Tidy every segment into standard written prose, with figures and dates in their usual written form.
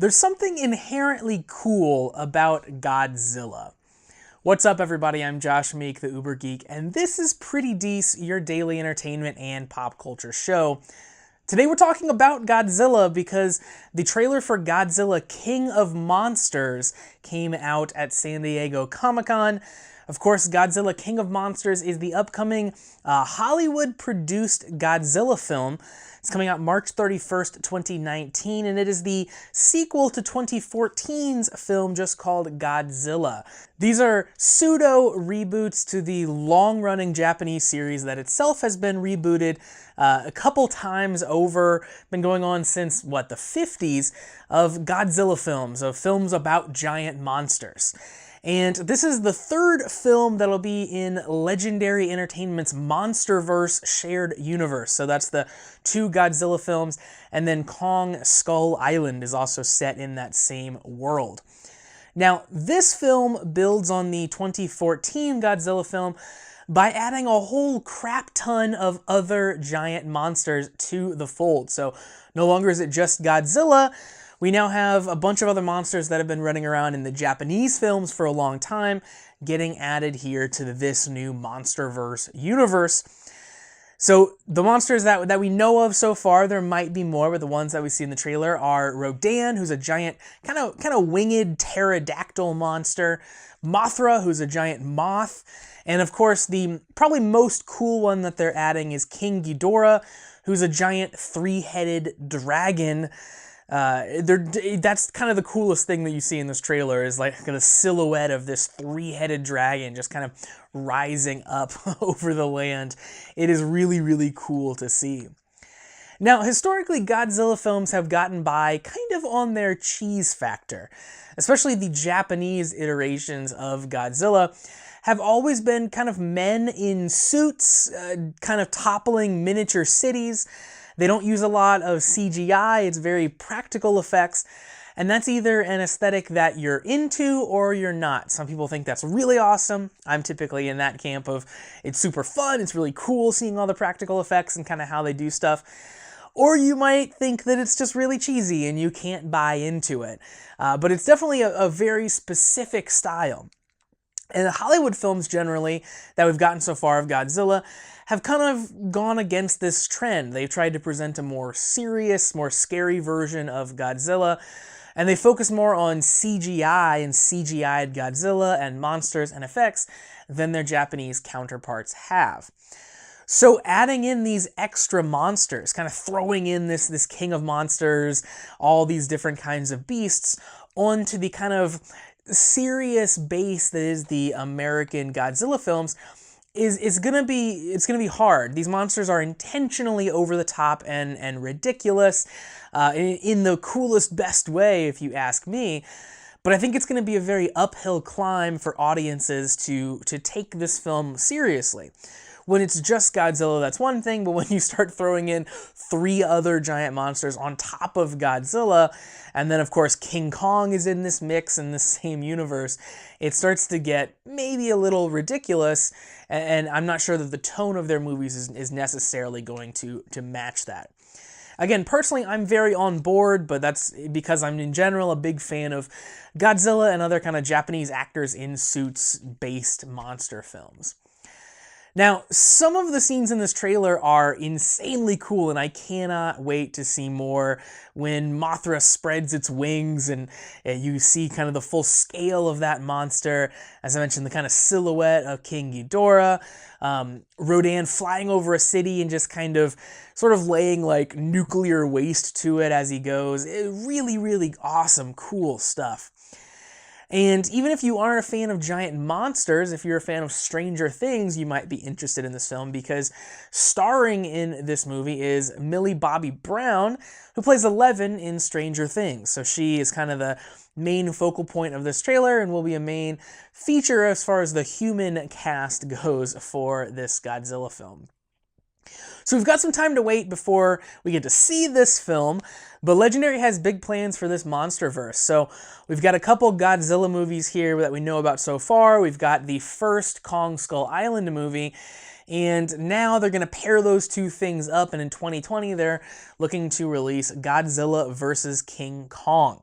There's something inherently cool about Godzilla. What's up, everybody? I'm Josh Meek, the Uber Geek, and this is Pretty Dece, your daily entertainment and pop culture show. Today we're talking about Godzilla because the trailer for Godzilla King of Monsters came out at San Diego Comic-Con. Of course, Godzilla King of Monsters is the upcoming Hollywood-produced Godzilla film. It's coming out March 31st, 2019, and it is the sequel to 2014's film just called Godzilla. These are pseudo-reboots to the long-running Japanese series that itself has been rebooted a couple times over, been going on since, the 50s, of Godzilla films, of films about giant monsters. And this is the third film that'll be in Legendary Entertainment's MonsterVerse shared universe. So that's the two Godzilla films, and then Kong Skull Island is also set in that same world. Now, this film builds on the 2014 Godzilla film by adding a whole crap ton of other giant monsters to the fold. So no longer is it just Godzilla. We now have a bunch of other monsters that have been running around in the Japanese films for a long time, getting added here to this new MonsterVerse universe. So the monsters that we know of so far, there might be more, but the ones that we see in the trailer are Rodan, who's a giant, kind of winged pterodactyl monster, Mothra, who's a giant moth, and of course the probably most cool one that they're adding is King Ghidorah, who's a giant three-headed dragon. That's kind of the coolest thing that you see in this trailer, is like the silhouette of this three-headed dragon just kind of rising up over the land. It is really, really cool to see. Now, historically, Godzilla films have gotten by kind of on their cheese factor. Especially the Japanese iterations of Godzilla have always been kind of men in suits, kind of toppling miniature cities. They don't use a lot of CGI, it's very practical effects, and that's either an aesthetic that you're into or you're not. Some people think that's really awesome. I'm typically in that camp of it's super fun, it's really cool seeing all the practical effects and kind of how they do stuff. Or you might think that it's just really cheesy and you can't buy into it. But it's definitely a very specific style. And the Hollywood films generally that we've gotten so far of Godzilla have kind of gone against this trend. They've tried to present a more serious, more scary version of Godzilla, and they focus more on CGI and CGI'd Godzilla and monsters and effects than their Japanese counterparts have. So adding in these extra monsters, kind of throwing in this king of monsters, all these different kinds of beasts, onto the kind of serious base that is the American Godzilla films, it's gonna be hard. These monsters are intentionally over the top and ridiculous, in the coolest, best way, if you ask me. But I think it's gonna be a very uphill climb for audiences to take this film seriously. When it's just Godzilla, that's one thing, but when you start throwing in three other giant monsters on top of Godzilla, and then of course King Kong is in this mix in the same universe, it starts to get maybe a little ridiculous, and I'm not sure that the tone of their movies is necessarily going to match that. Again, personally, I'm very on board, but that's because I'm in general a big fan of Godzilla and other kind of Japanese actors in suits-based monster films. Now, some of the scenes in this trailer are insanely cool, and I cannot wait to see more. When Mothra spreads its wings and you see kind of the full scale of that monster. As I mentioned, the kind of silhouette of King Ghidorah. Rodan flying over a city and just kind of sort of laying like nuclear waste to it as he goes. Really, really awesome, cool stuff. And even if you aren't a fan of giant monsters, if you're a fan of Stranger Things, you might be interested in this film, because starring in this movie is Millie Bobby Brown, who plays Eleven in Stranger Things. So she is kind of the main focal point of this trailer and will be a main feature as far as the human cast goes for this Godzilla film. So we've got some time to wait before we get to see this film, but Legendary has big plans for this MonsterVerse. So we've got a couple Godzilla movies here that we know about so far. We've got the first Kong Skull Island movie, and now they're going to pair those two things up, and in 2020 they're looking to release Godzilla vs. King Kong.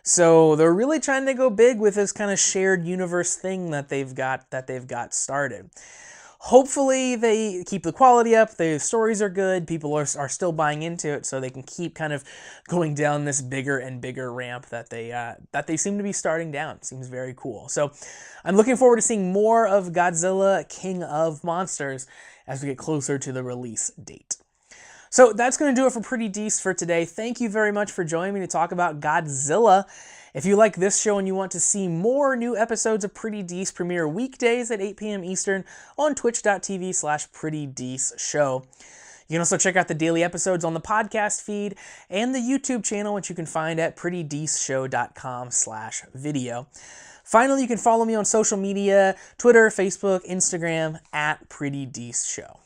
So they're really trying to go big with this kind of shared universe thing that they've got started. Hopefully they keep the quality up, the stories are good, people are still buying into it, so they can keep kind of going down this bigger and bigger ramp that they seem to be starting down. It seems very cool. So I'm looking forward to seeing more of Godzilla, King of Monsters, as we get closer to the release date. So that's going to do it for Pretty Dece for today. Thank you very much for joining me to talk about Godzilla. If you like this show and you want to see more new episodes of Pretty Dece, premiere weekdays at 8 p.m. Eastern on twitch.tv/PrettyDeceShow. You can also check out the daily episodes on the podcast feed and the YouTube channel, which you can find at prettydeceshow.com/video. Finally, you can follow me on social media, Twitter, Facebook, Instagram, at Pretty Dece Show.